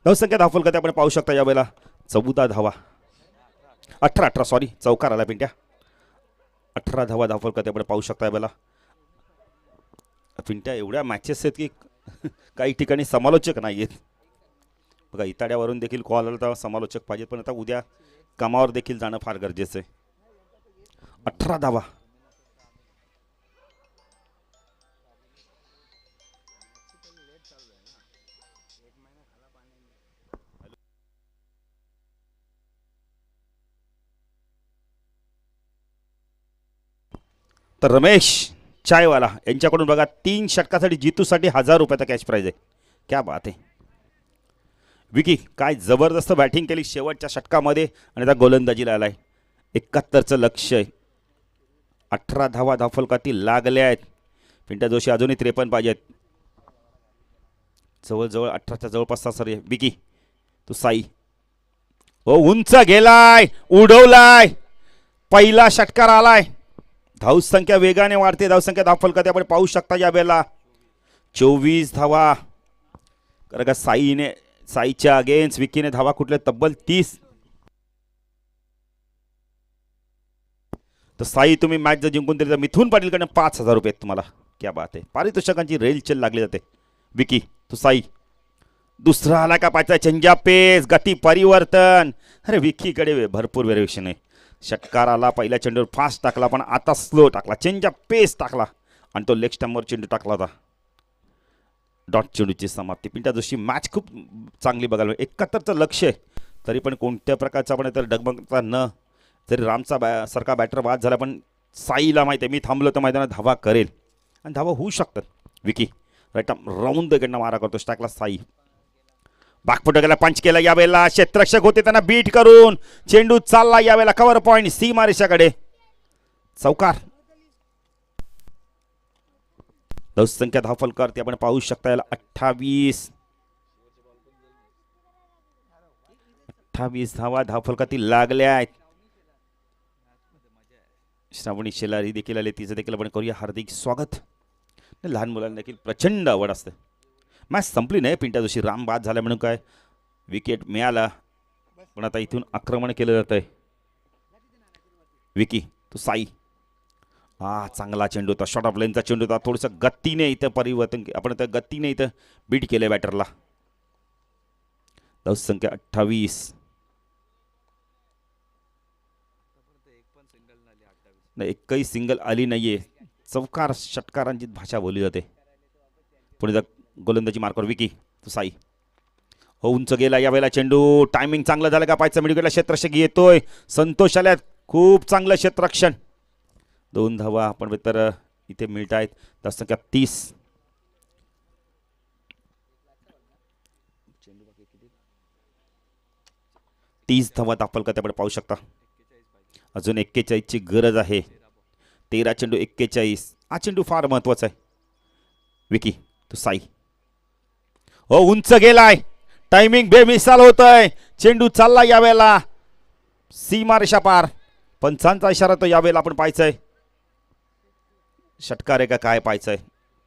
धावसंख्या धावफल करते आपण पाहू शकता यावेळेला 14 धावा 18 सॉरी चौकार आला पिंट्या. 18 धावा धावफल करते आपण पाहू शकता यावेळेला. पिंट्या एवढ्या मॅचेस आहेत की काही ठिकाणी समालोचक नाही आहेत बघा. इताड्यावरून देखील कॉल आला तर समालोचक पाहिजेत, पण आता उद्या कामावर देखील जाणं फार गरजेचं आहे. 18 धावा. तर रमेश चायवाला यांच्याकडून बघा 3 षटकासाठी जितूसाठी 1000 रुपयाचा कॅश प्राइज आहे. क्या बात आहे. विकी काय जबरदस्त बॅटिंग केली शेवटच्या षटकामध्ये आणि त्या गोलंदाजीला आलाय. 71चं लक्ष आहे. 18 धावा धावफलकातील लागल्या आहेत. पिंट्या जोशी अजूनही 53 पाहिजेत. जवळजवळ 18च्या जवळपास सर विकी तू साई हो उंच गेलाय उडवलाय. पहिला षटकार आलाय. धावसंख्या वेगाने वाढते. धावसंख्या धावफलकात आपण पाहू शकता या वेळेला 24 धावा. कारण का साईच्या अगेन्स्ट विकीने धावा कुठले तब्बल 30. तर साई तुम्ही मॅच जर जिंकून तरी मिथून पाटीलकडे 5000 रुपये तुम्हाला. क्या बात आहे. पारितोषिकांची रेलचेल लागली जाते. विकी तू साई दुसरा आला का पाहिजे. चेंजा पेस गती परिवर्तन. अरे विकीकडे भरपूर व्हेरिएशन आहे. षटकार आला पहिल्या चेंडूवर फास्ट टाकला पण आता स्लो टाकला. चेंजा पेस टाकला आणि तो लेग स्टंपवर चेंडू टाकला होता. डॉट चेंडूची समाप्ती. पिंट्या जोशी मॅच खूप चांगली बघायला. 71चं लक्ष आहे तरी पण कोणत्या प्रकारचा आपण तर डगमगता न जरी रामचा सारखा बॅटर बाद झाला पण साईला माहिती आहे मी थांबलो तर मैदानात धावा करेल आणि धावा होऊ शकतात. विकी राईट राऊंड द कडनं मारा करतो. टाकला साई बागफुट गेला पंच केला. यावेळेला क्षेत्ररक्षक होते त्यांना बीट करून चेंडू चालला. यावेळेला कव्हर पॉइंट सीमा रेषाकडे चौकार. धावसंख्या धावफल करते आपण पाहू शकता याला 28 धावा धावफलकातील लागल्या आहेत. श्रावणी शेलारी देखील आले. तिचं देखील आपण करूया हार्दिक स्वागत. लहान मुलांना देखील प्रचंड आवड असते. मॅच संपली नाही. पिंट्या जोशी राम बाद झाला म्हणून काय विकेट मिळाला पण आता इथून आक्रमण केलं जात आहे. विकी तू साई चांगला चेंडू होता. शॉर्ट ऑफ लेनचा चेंडू होता. थोडंसं गतीने इथं परिवर्तन आपण त्या गतीने इथं बीट केलं बॅटरला. धावसंख्या 28 नाही एकही सिंगल आली नाहीये. चौकार षटकारांची भाषा बोलली जाते. पुढे गोलंदाजी मार्कवर विकी तू साई हो उंच गेला. यावेळेला चेंडू टायमिंग चांगलं झालं का पायचा मिडविकेटला क्षेत्ररक्षक येतोय. संतोष आल्यात. खूप चांगलं क्षेत्ररक्षण. 2 धावा आपण तर इथे मिळत आहेत. धावसंख्या 30 धावा दाखल करते आपण पाहू शकता. अजून 41ची गरज आहे. 13 चेंडू 41. हा चेंडू फार महत्वाचा आहे. विकी तो साई हो उंच गेलाय. टायमिंग बेमिसाल होतोय. चेंडू चालला यावेळेला सीमा रेषा पार. पंचांचा इशारा तो यावेळेला आपण पाहायचंय. षटकार आहे का काय पाहायचंय.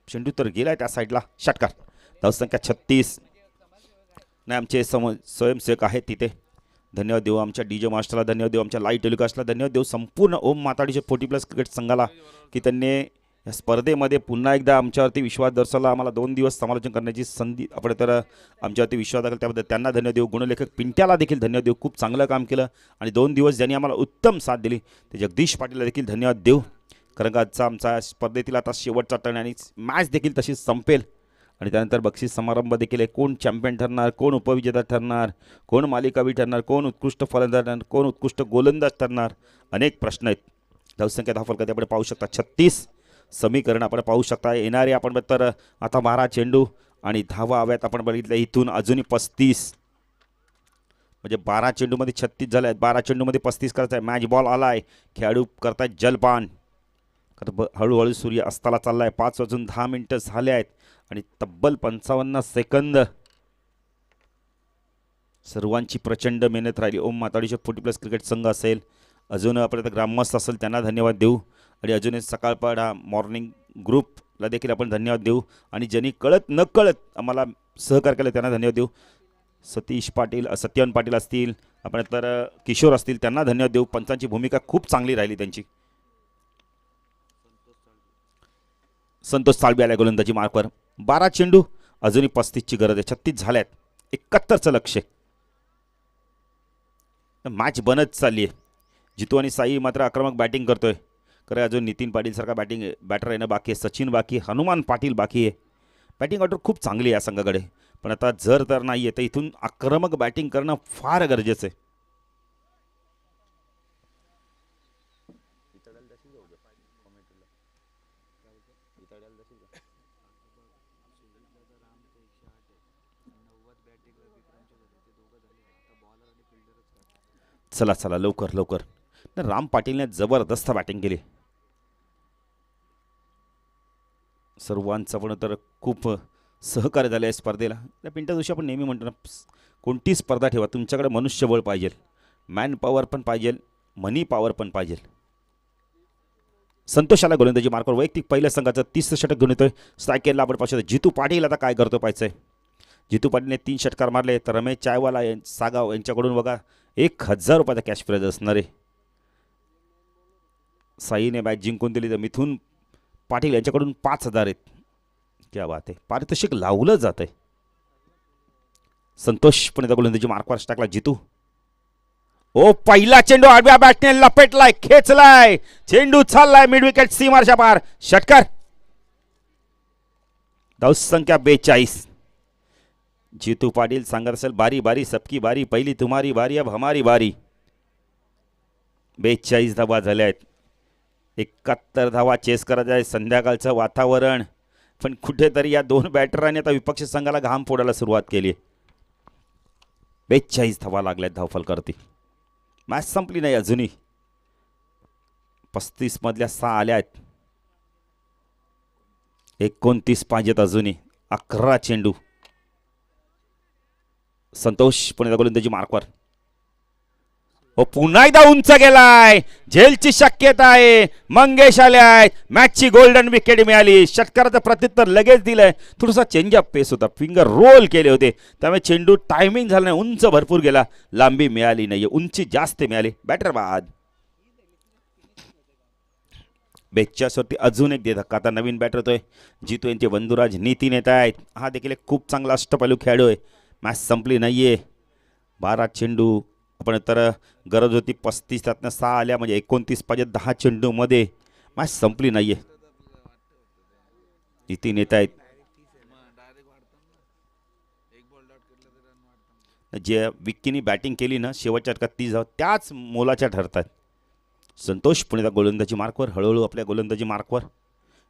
चेंडू तर गेलाय त्या साईडला. षटकार. धावसंख्या 36. नाही आमचे स्वयंसेवक आहेत तिथे. धन्यवाद देऊ आमच्या डीजे मास्टरला, धन्यवाद देऊ आमच्या लाईव्ह टेलिकास्टला, धन्यवाद देऊ संपूर्ण ओम माताडीचे 40+ क्रिकेट संघाला की त्यांनी या स्पर्धेमध्ये पुन्हा एकदा आमच्यावरती विश्वास दर्शवला. आम्हाला 2 दिवस समालोचन करण्याची संधी आपण तर आमच्यावरती विश्वास दाखल त्याबद्दल त्यांना धन्यवाद देऊ. गुणलेखक पिंट्याला देखील धन्यवाद देऊ. खूप चांगलं काम केलं आणि 2 दिवस ज्यांनी आम्हाला उत्तम साथ दिली ते जगदीश पाटीलला देखील धन्यवाद देऊ. कारण का आजचा आमचा स्पर्धेतील आता शेवटचा टर्न आणि मॅच देखील तशीच संपेल आणि त्यानंतर बक्षीस समारंभ देखील आहे. कोण चॅम्पियन ठरणार, कोण उपविजेता ठरणार, कोण मालिकावी ठरणार, कोण उत्कृष्ट फलंदाज ठरणार, कोण उत्कृष्ट गोलंदाज ठरणार, अनेक प्रश्न आहेत. धावसंख्या धावफलक आपण पाहू शकता 36. समीकरण आपण पाहू शकता. येणारे आपण तर आता 12 चेंडू आणि धावा हव्यात आपण बघितलं इथून अजूनही 35 म्हणजे 12 चेंडूमध्ये 36 झाले आहेत. 12 चेंडूमध्ये 35 करायचं आहे. मॅच बॉल आला आहे. खेळाडू करतायत जलपान. हळूहळू सूर्य अस्ताला चालला आहे. 5:10 झाले आहेत आणि तब्बल 55 सेकंद. सर्वांची प्रचंड मेहनत राहिली. ओम माताडीचे 40+ क्रिकेट संघ असेल, अजून आपण ग्रामस्थ असेल त्यांना धन्यवाद देऊ आणि अजून सकाळपाडा मॉर्निंग ग्रुपला देखील आपण धन्यवाद देऊ आणि ज्यांनी कळत न कळत आम्हाला सहकार्य केलं त्यांना धन्यवाद देऊ. सतीश पाटील, सत्यवन पाटील असतील, आपण तर किशोर असतील त्यांना धन्यवाद देऊ. पंचांची भूमिका खूप चांगली राहिली त्यांची. संतोष साळबी आल्या गोलंदाजी मार्कवर. 12 चेंडू अजूनही 35ची गरज आहे. 36 झाल्यात. 71चं लक्ष. मॅच बनत चालली आहे. जितू आणि साई मात्र आक्रमक बॅटिंग करतोय. खरं अजून नितीन पाटील सारखा बॅटर येणं बाकी आहे. सचिन बाकी आहे. हनुमान पाटील बाकी आहे. बॅटिंग ऑर्डर खूप चांगली आहे या संघाकडे. पण आता जर तर नाही आहे तर इथून आक्रमक बॅटिंग करणं फार गरजेचं आहे. चला चला लवकर लवकर. राम पाटीलने जबरदस्त बॅटिंग केली. सर्वांचं पण तर खूप सहकार्य झालं आहे स्पर्धेला. त्या पिंट्या दिवशी आपण नेहमी म्हणतो ना, कोणती स्पर्धा ठेवा तुमच्याकडे मनुष्यबळ पाहिजे, मॅन पॉवर पण पाहिजे, मनी पॉवर पण पाहिजे. संतोषाला गोलंदाजी मार्कवर वैयक्तिक पहिल्या संघाचं 30 षटक घेऊन येतोय. स्ट्रायकेरला आपण पाहू शकतो. जितू पाटील आता काय करतो पाहायचंय. जितू पाटीलने 3 षटकार मारले. तर रमेश चायवाला सागाव यांच्याकडून बघा 1000 रुपयाचा कॅश प्राइज असणार आहे. साईने मॅच जिंकून दिली तर मिथून पाटील यांच्याकडून 5000 आहेत. क्या बात आहे. पारितोषिक लावलं जात आहे. संतोष पण गोलंदाजी मार्कवर टाकला. जितू ओ पहिला चेंडू आडव्या बॅटने लपेटलाय, खेचलाय. चेंडू चाललाय मिड विकेट सीमारच्या पार. षटकार. धावसंख्या 42. जीतू पाटील सांगत असेल बारी बारी सबकी बारी, पहिली तुम्हारी बारी अब हमारी बारी. 42 धावा झाल्या आहेत. 71 धावा चेस करायचा आहे. संध्याकाळचं वातावरण पण कुठेतरी या 2 बॅटरांनी आता विपक्ष संघाला घाम फोडायला सुरुवात केली आहे. 42 धावा लागल्यात धावफलकावरती. मॅच संपली नाही अजूनही. 35 मधल्या 6 आल्या आहेत. 29 पाहिजेत अजूनही. 11 चेंडू. संतोष पुणे गोलंदाजी मार्कवर. हो पुन्हा एकदा उंच गेलाय. झेलची शक्यता आहे. मंगेश आले आहेत. मॅचची गोल्डन विकेट मिळाली. षटकाराचं प्रत्युत्तर लगेच दिलंय. थोडासा चेंजअप पेस होता, फिंगर रोल केले होते, त्यामुळे चेंडू टायमिंग झाला नाही. उंच भरपूर गेला, लांबी मिळाली नाही, उंची जास्त मिळाली. बॅटर बाद. 42 वरती अजून एक धक्का. आता नवीन बॅटर होतोय. जितू यांचे बंधुराज नितीन येत आहेत. हा देखील एक खूप चांगला अष्टपैलू खेळाडू आहे. मॅच संपली नाहीये. 12 चेंडू आपण तर गरज होती 35, त्यातनं 6 आल्या म्हणजे 29 पाहिजे 10 चेंडूमध्ये. मॅच संपली नाहीये. नितीन येत आहेत. जे विक्कीनी बॅटिंग केली ना शेवटच्या षटकात 30 धावा त्याच मोलाच्या ठरतात. संतोष पुणेचा गोलंदाजी मार्कवर. हळूहळू आपल्या गोलंदाजी मार्कवर.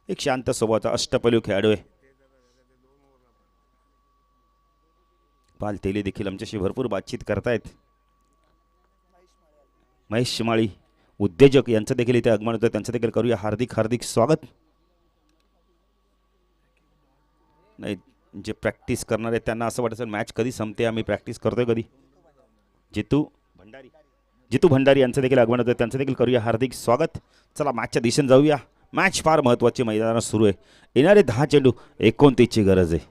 एक शांत स्वभावाचा अष्टपैलू खेळाडू आहे. पाल तेली देखील आमच्याशी भरपूर बातचीत करतायत. महेश माळी उद्योजक यांचं देखील इथे आगमन होतं, त्यांचं देखील करूया हार्दिक हार्दिक स्वागत. नाही, जे प्रॅक्टिस करणार आहेत त्यांना असं वाटतं मॅच कधी संपते, आम्ही प्रॅक्टिस करतोय कधी. जितू भंडारी यांचं देखील आगमन होतं, त्यांचं देखील करूया हार्दिक स्वागत. चला मॅचच्या दिशेने जाऊया. मॅच फार महत्त्वाची मैदानात सुरू आहे. येणारे 10 चेंडू 29ची गरज आहे.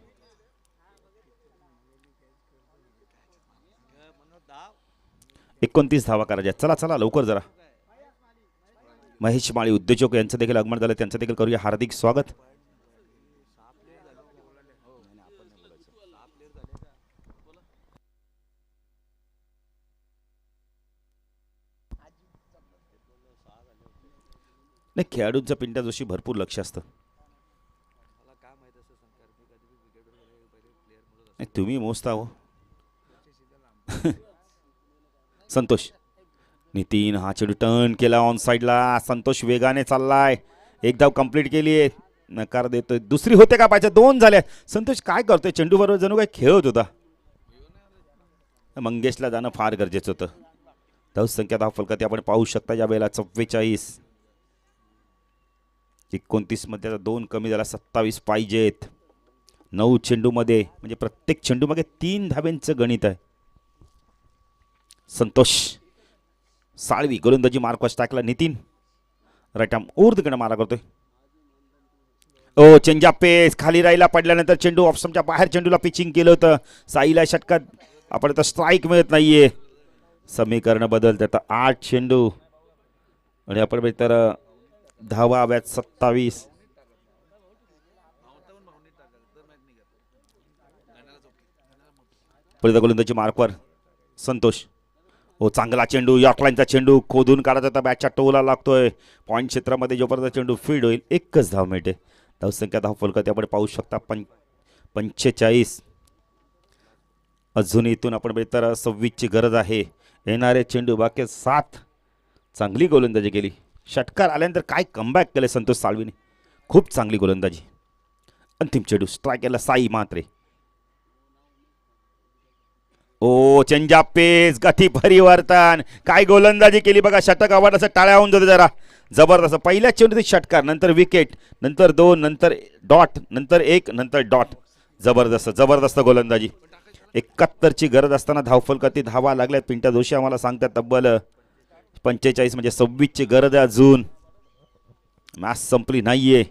29 धावा करायच्या. चला चला लवकर जरा. महेश माळी उद्योजक यांचं देखील आगमन झालं, त्यांचं देखील करूया हार्दिक स्वागत. नाही, खेळाडूंचं पिंट्या जोशी भरपूर लक्ष असतं. नाही, तुम्ही मोजता हो. संतोष नितीन हा चेंडू टर्न केला ऑन साईडला. संतोष वेगाने चाललाय. एक धाव कंप्लीट केली आहे. नकार देतोय. दुसरी होते का पाहिजे. 2 झाले. संतोष काय करतोय. चेंडू बरोबर जणू काय खेळत होता. मंगेशला जाणं फार गरजेचं होतं. धावसंख्या धाव फलकात आपण पाहू शकता या वेळेला 44. 29 मध्ये 2 कमी झाला. 27 पाहिजेत 9 चेंडूमध्ये. म्हणजे प्रत्येक चेंडूमागे 3 धाब्यांचं गणित आहे. संतोष साळवी गोलंदाजी मार्कवास टाकला. नितीन राईट आर्म ऊर्ध्वकडे मारा करतोय. ओ चेंजा पेस खाली राहिला. पडल्यानंतर चेंडू ऑप्शनच्या बाहेर चेंडूला पिचिंग केलं होतं. साईला षटकात आपण आता स्ट्राईक मिळत नाहीये. समीकरण बदलते. आता 8 चेंडू आणि आपण तर धावा हव्यात 27. पहिल्या गोलंदाजी मार्कवर संतोष. ओ चांगला चेंडू. यॉर्कलाईनचा चेंडू खोदून काढायचा होता. बॅटच्या टोला लागतोय. पॉईंट क्षेत्रामध्ये जोपर्यंत चेंडू फील्ड होईल एकच धाव मिळते. धावसंख्या धाव फलकात आपण पाहू शकता 45. अजून इथून आपण तर 26ची गरज आहे. येणारे चेंडू बाकी 7. चांगली गोलंदाजी केली. षटकार आल्यानंतर काय कमबॅक केले संतोष साळवीने. खूप चांगली गोलंदाजी. अंतिम चेंडू स्ट्राईक केला साई मात्रे. ओ चेंजा पेस गती परिवर्तन. काय गोलंदाजी केली बघा. षटक आवाज असं टाळ्या होऊन जातो जरा. जबरदस्त. पहिल्या चेंडूत षटकार, नंतर विकेट, नंतर 2, नंतर डॉट, नंतर 1, नंतर डॉट. जबरदस्त जबरदस्त गोलंदाजी. 71ची गरज असताना धावफलकाती धावा लागल्या. पिंट्या जोशी आम्हाला सांगतात तब्बल 45 म्हणजे 26ची गरज आहे अजून. मॅच संपली नाहीये.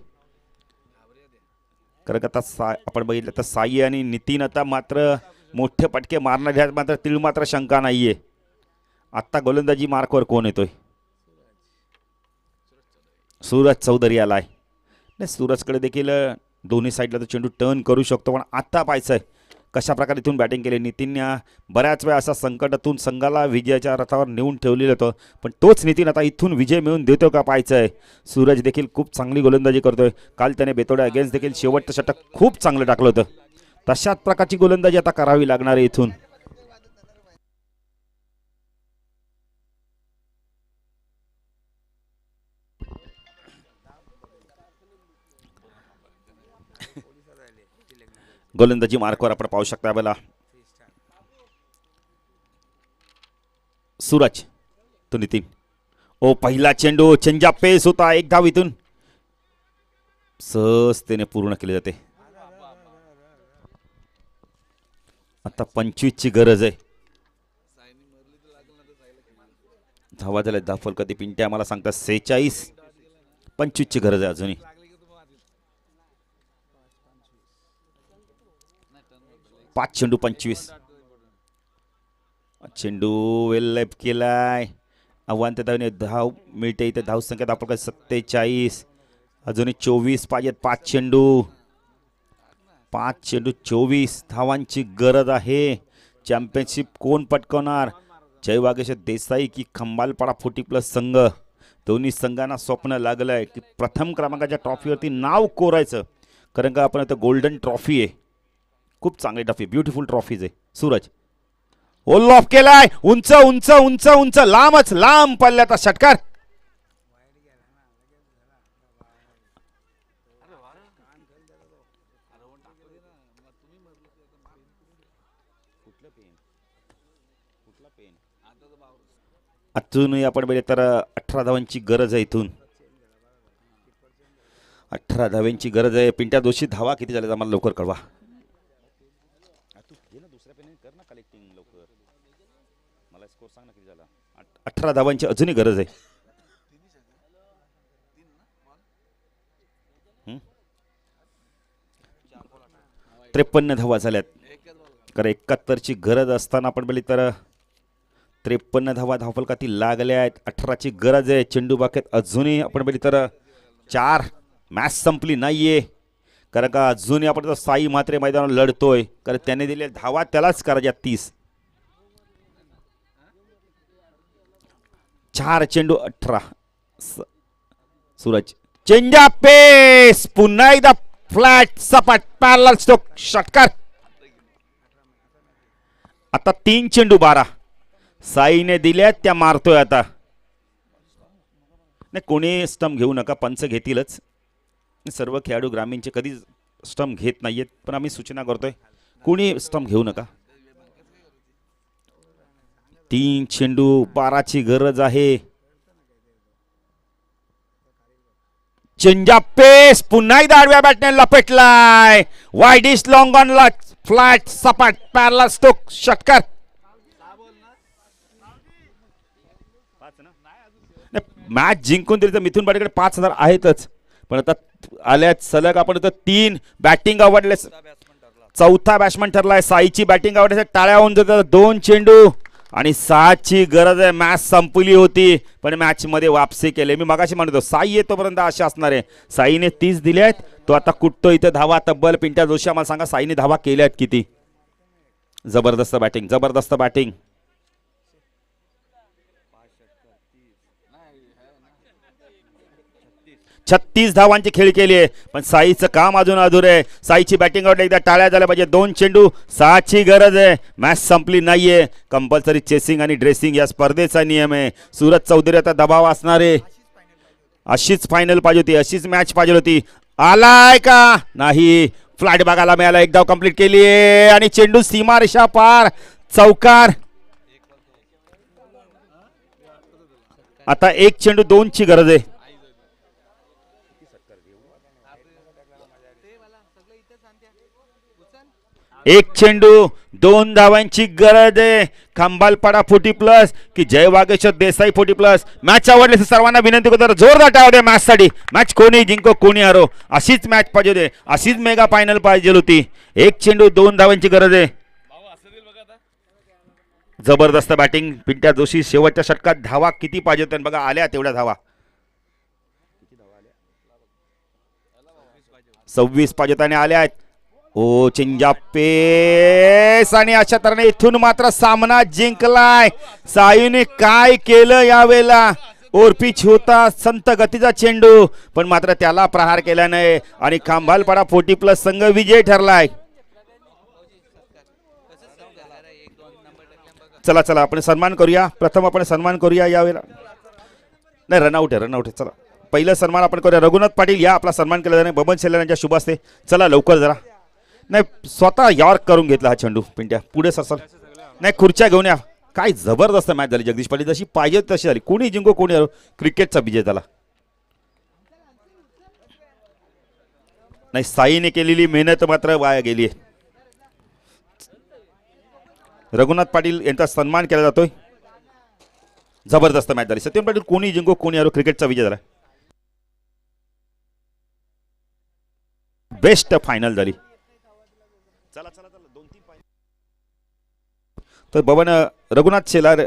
कारण आता आपण बघितलं तर साई आणि नितीन आता मात्र मोठे पटके मारणार ह्यात मात्र तिळ मात्र शंका नाहीये. आत्ता गोलंदाजी मार्कवर कोण येतोय. सूरज चौधरी आलाय. नाही, सूरजकडे देखील दोन्ही साईडला तो चेंडू टर्न करू शकतो. पण आता पाहायचंय कशा प्रकारे इथून बॅटिंग केली. नितीनने बऱ्याच वेळा असा संकटातून संघाला विजयाच्या रथावर नेऊन ठेवलेलं होतं. पण तोच नितीन आता इथून विजय मिळवून देतो का पाहायचंय. सूरज देखील खूप चांगली गोलंदाजी करतोय. काल त्याने बेतोड्या अगेन्स्ट देखील शेवटचं षटक खूप चांगलं टाकलं होतं. तशाच प्रकारची गोलंदाजी आता करावी लागणार आहे इथून. गोलंदाजी मार्कवर आपण पाहू शकता बला सूरज तो नितीन. ओ पहिला चेंडू चेंजा पेस होता. एक धाव इथून सहजतेने पूर्ण केले जाते. आता 25ची गरज आहे. धावा झाल्या. धाव फलकाती पिंट्या आम्हाला सांगतात 46. 25ची गरज आहे अजूनही. पाच चेंडू 25. चेंडू वेल लेप केलाय. आव्हान त्या धावने धाव मिळते. इथे धाव संख्या आपण 47. अजूनही 24 पाहिजेत. 5 चेंडू 24 धावांची गरज आहे. चॅम्पियनशिप कोण पटकवणार. जय वागेश्वर देसाई की खंबालपाडा 40+ संघ. दोन्ही संघांना स्वप्न लागलंय की प्रथम क्रमांकाच्या ट्रॉफीवरती नाव कोरायचं. कारण का आपण आता गोल्डन ट्रॉफी आहे. खूप चांगली ट्रॉफी. ब्युटिफुल ट्रॉफीज आहे. सूरज होल ऑफ केलाय. उंच उंच उंच उंच लांबच लांब पल्ल्याचा षटकार. अजूनही आपण बघितलं तर 18 धावांची गरज आहे इथून. 18 धावांची गरज आहे. पिंट्या दोषी धावा किती झाल्या आम्हाला लवकर कळवा. दुसऱ्या पेन कर ना कलेक्टिंग लवकर. मला स्कोर सांग ना किती झाला. 18 धावांची अजूनही गरज आहे. 53 धावा झाल्यात. कारण 71ची गरज असताना आपण बघितलं तर 53 धावा धावफलकातील लागल्या आहेत. 18ची गरज आहे. चेंडू बाकेत अजूनही आपण बघितलं तर 4. मॅच संपली नाहीये. कारण का अजूनही आपण साई मात्रे मैदानावर लढतोय. कारण त्याने दिले धावा त्यालाच करायच्या 30. 4 चेंडू 18. सूरज चेंजा पेस पुन्हा एकदा फ्लॅट सपाट पॅरलल स्ट्रोक षटकार. आता 3 चेंडू 12 साईने दिल्या त्या मारतोय. आता नाही कोणी स्टंप घेऊ नका. पंच घेतीलच. सर्व खेळाडू ग्रामीणचे कधीच स्टंप घेत नाहीयेत. पण आम्ही सूचना करतोय कोणी स्टंप घेऊ नका. 3 चेंडू 12ची गरज आहे. चेंजा पेस पुन्हा एकदा आडव्या बॅटने लपेटलाय. वाईडिश लॉंग ऑन ला फ्लॅट सपाट पॅरलल स्ट्रोक षटकार. मॅच जिंकून तरी तर मिथुन पाटीलकडे 5,000 आहेतच. पण आता आल्यात सलग आपण तर 3 बॅटिंग आवडले. चौथा बॅट्समन ठरलाय. साईची बॅटिंग आवडली. टाळ्या होऊन जातात. 2 चेंडू आणि 6ची गरज आहे. मॅच संपली होती पण मॅच मध्ये वापसी केली. मी मगाशी म्हणतो साई येतोपर्यंत असे असणार आहे. साईने 30 दिले आहेत. तो आता कुठतो इथं धावा तब्बल. पिंट्या जोशी आम्हाला सांगा साईने धावा केल्या आहेत किती. जबरदस्त बॅटिंग. जबरदस्त बॅटिंग. 36 धावांची खेळी केली आहे. पण साईचं काम अजून अधुरे आहे. साईची बॅटिंग आवडली. एकदा टाळ्या झाल्या पाहिजे. 2 चेंडू 6ची गरज आहे. मॅच संपली नाहीये. कंपल्सरी चेसिंग आणि ड्रेसिंग या स्पर्धेचा नियम आहे. सूरज चौधरी आता दबाव असणार आहे. अशीच फायनल पाहिजे होती. अशीच मॅच पाहिजे होती. आलाय का नाही. फ्लॅट बघायला मिळाला. एक धाव कंप्लीट केली आहे आणि चेंडू सीमारेषा पार. चौकार. आता 1 चेंडू 2ची गरज आहे. एक चेंडू 2 धावांची गरज आहे. खंबालपाडा 40 प्लस की जय वागेश्वर देसाई 40 प्लस. मॅच आवडली सर्वांना विनंती करतो जोरदार टाळ्या द्या मॅचसाठी. मॅच कोणी जिंको कोणी हारो अशीच मॅच पाहिजे होती. अशीच मेगा फायनल पाहिजे होती. 1 चेंडू 2 धावांची गरज आहे. जबरदस्त बॅटिंग. पिंट्या जोशी शेवटच्या षटकात धावा किती पाहिजे होत्या बघा. आल्या तेवढ्या धावा. 26 पाहिजे होत्या आणि आल्या आहेत. ओ चेंजा पेस आणि अशा तऱ्हेने इथून मात्र सामना जिंकलाय. साईने काय केलं यावेळेला. ओरपिच होता संत गतीचा चेंडू पण मात्र त्याला प्रहार केला नाही आणि खांबालपाडा 40 प्लस संघ विजय ठरलाय. चला चला आपण सन्मान करूया. प्रथम आपण सन्मान करूया यावेळेला. नाही रनआउट आहे. रनआउट आहे. चला पहिलं सन्मान आपण करूया. रघुनाथ पाटील या आपला सन्मान केला जाणे. बबन शेलार यांच्या शुभ असते. चला लवकर जरा. नाही स्वतः यॉर्क करून घेतला हा चेंडू. पिंट्या पुढे सरसर. नाही खुर्च्या घेऊन या. काय जबरदस्त मॅच झाली जगदीश पाटील. जशी पाहिजे तशी झाली. कोणी जिंको कोणी हरो. क्रिकेटचा विजय झाला. नाही साईने केलेली मेहनत मात्र वाया गेली आहे. रघुनाथ पाटील यांचा सन्मान केला जातोय. जबरदस्त मॅच झाली. सत्यम पाटील कोणी जिंको कोणी हरो क्रिकेटचा विजय झाला. बेस्ट फायनल झाली. चला चला चला 2-3 तर बबन रघुनाथ शेलार